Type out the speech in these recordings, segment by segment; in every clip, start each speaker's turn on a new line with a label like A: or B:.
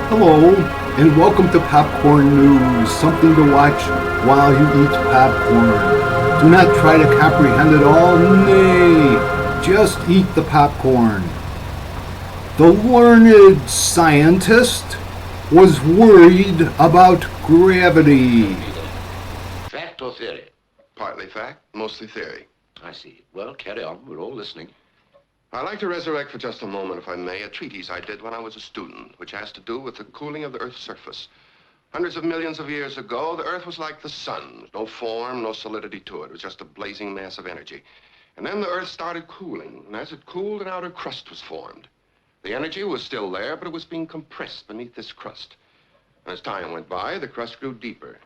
A: Hello, and welcome to Popcorn News, something to watch while you eat popcorn. Do not try to comprehend it all, nay, just eat the popcorn. The learned scientist was worried about gravity.
B: Fact or theory?
C: Partly fact, mostly theory.
B: I see. Well, carry on. We're all listening.
C: I'd like to resurrect for just a moment, if I may, a treatise I did when I was a student, which has to do with the cooling of the Earth's surface. Hundreds of millions of years ago, the Earth was like the sun. No form, no solidity to it. It was just a blazing mass of energy. And then the Earth started cooling, and as it cooled, an outer crust was formed. The energy was still there, but it was being compressed beneath this crust. And as time went by, the crust grew deeper.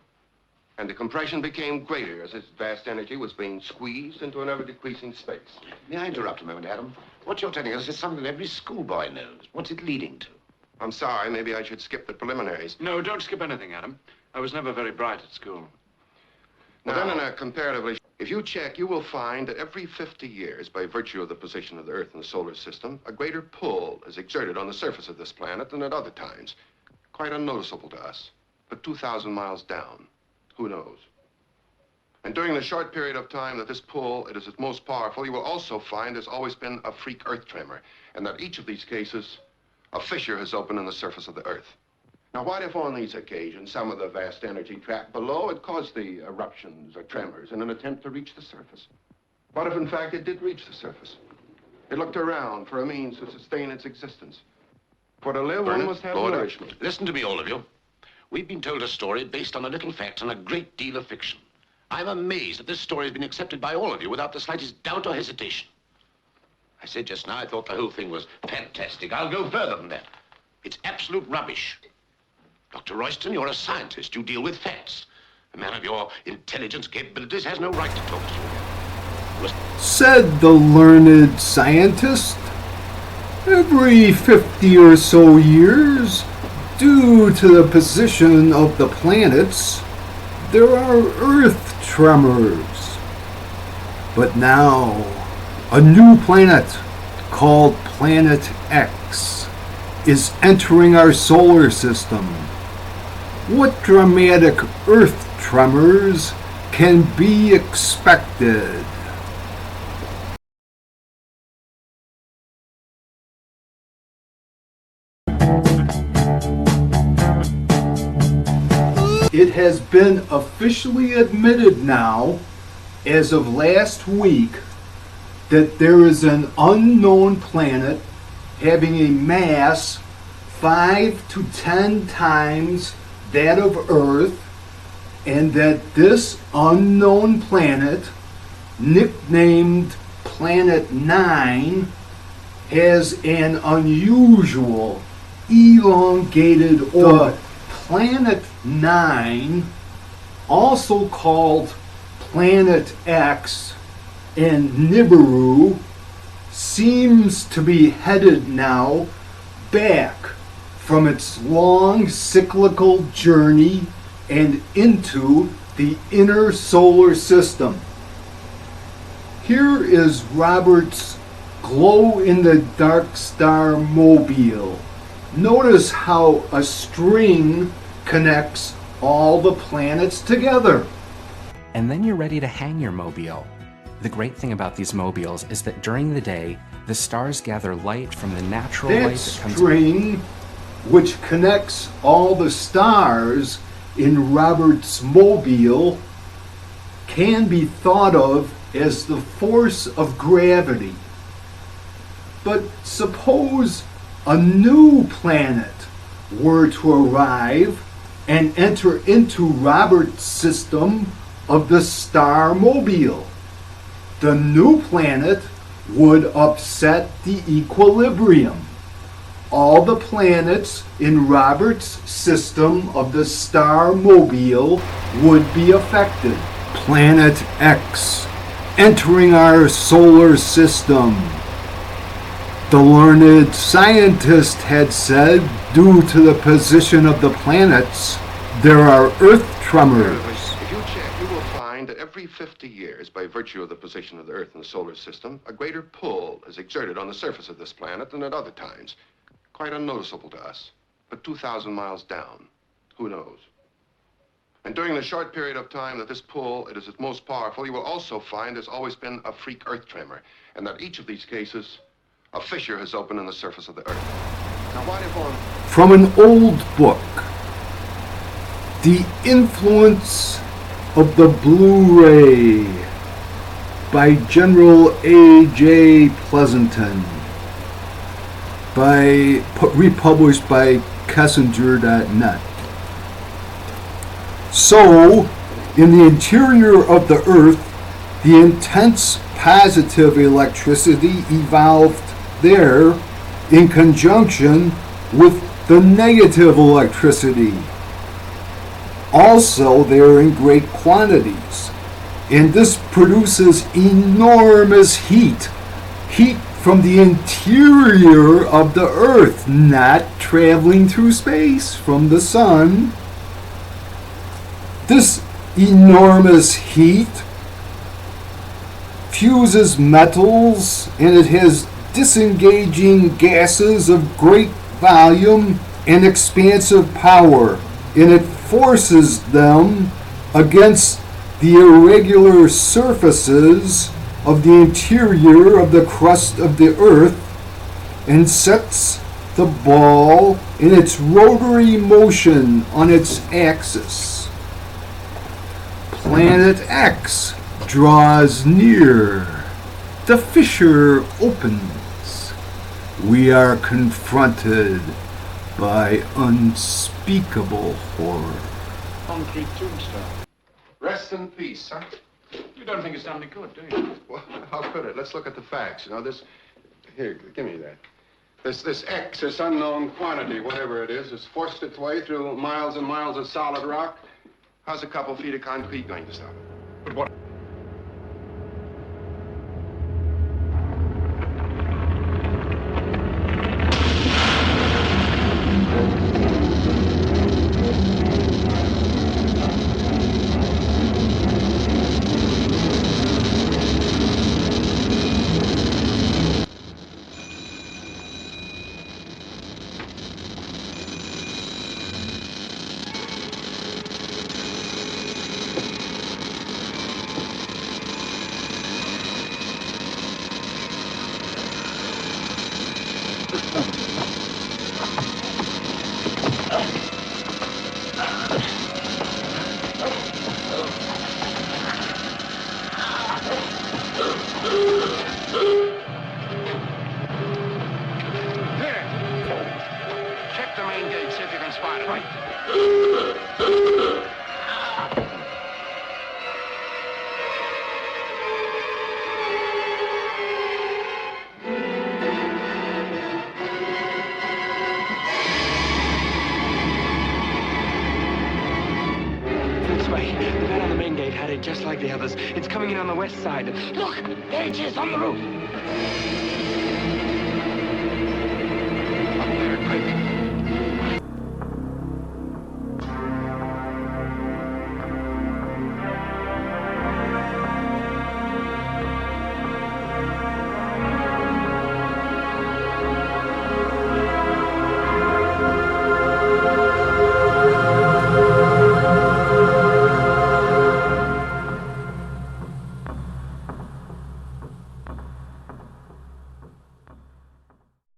C: And the compression became greater as this vast energy was being squeezed into an ever-decreasing space.
B: May I interrupt a moment, Adam? What you're telling us is something that every schoolboy knows. What's it leading to?
C: I'm sorry, maybe I should skip the preliminaries.
D: No, don't skip anything, Adam. I was never very bright at school.
C: Now, then, in a comparatively, if you check, you will find that every 50 years, by virtue of the position of the Earth in the solar system, a greater pull is exerted on the surface of this planet than at other times. Quite unnoticeable to us, but 2,000 miles down. Who knows? And during the short period of time that this pull is its most powerful, you will also find there's always been a freak earth tremor, and that each of these cases, a fissure has opened in the surface of the Earth. Now, what if on these occasions some of the vast energy trapped below had caused the eruptions or tremors in an attempt to reach the surface? What if, in fact, it did reach the surface? It looked around for a means to sustain its existence. For to live, one must have nourishment.
B: Listen to me, all of you. We've been told a story based on a little fact and a great deal of fiction. I'm amazed that this story has been accepted by all of you without the slightest doubt or hesitation. I said just now I thought the whole thing was fantastic. I'll go further than that. It's absolute rubbish. Dr. Royston, you're a scientist. You deal with facts. A man of your intelligence capabilities has no right to talk to you.
A: Said the learned scientist. Every 50 or so years, due to the position of the planets, there are Earth tremors. But now, a new planet called Planet X is entering our solar system. What dramatic Earth tremors can be expected? It has been officially admitted now, as of last week, that there is an unknown planet having a mass 5 to 10 times that of Earth, and that this unknown planet, nicknamed Planet 9, has an unusual, elongated orbit. Planet 9, also called Planet X and Nibiru, seems to be headed now back from its long cyclical journey and into the inner solar system. Here is Robert's glow-in-the-dark star mobile. Notice how a string connects all the planets together.
E: And then you're ready to hang your mobile. The great thing about these mobiles is that during the day, the stars gather light from the natural light that comes...
A: That string, which connects all the stars in Robert's mobile, can be thought of as the force of gravity. But suppose a new planet were to arrive and enter into Robert's system of the star mobile. The new planet would upset the equilibrium. All the planets in Robert's system of the star mobile would be affected. Planet X entering our solar system. The learned scientist had said, due to the position of the planets, there are Earth tremors.
C: If you check, you will find that every 50 years, by virtue of the position of the Earth in the solar system, a greater pull is exerted on the surface of this planet than at other times. Quite unnoticeable to us, but 2,000 miles down. Who knows? And during the short period of time that this pull is its most powerful, you will also find there's always been a freak earth tremor, and that each of these cases, a fissure has opened in the surface of the earth. Now, why did one...
A: From an old book, The Influence of the Blu-ray by General A.J. Pleasanton, republished by Kessinger.net. So, in the interior of the Earth, the intense positive electricity evolved there in conjunction with the negative electricity. Also, they're in great quantities. And this produces enormous heat. Heat from the interior of the Earth, not traveling through space from the sun. This enormous heat fuses metals, and it has disengaging gases of great volume and expansive power, and it forces them against the irregular surfaces of the interior of the crust of the Earth and sets the ball in its rotary motion on its axis. Planet X draws near. The fissure opens. We are confronted by unspeakable horror.
D: Concrete tombstone.
C: Rest in peace, huh?
D: You don't think it's done me good, do you?
C: Well, how could it? Let's look at the facts. You know, this... Here, give me that. This X, this unknown quantity, whatever it is, has forced its way through miles and miles of solid rock. How's a couple feet of concrete going to stop it?
D: But what?
C: Check the main gate, see if you can spot it. Right.
F: This way. The man on the main gate had it just like the others. It's coming in on the west side. Look! There it is, on the roof!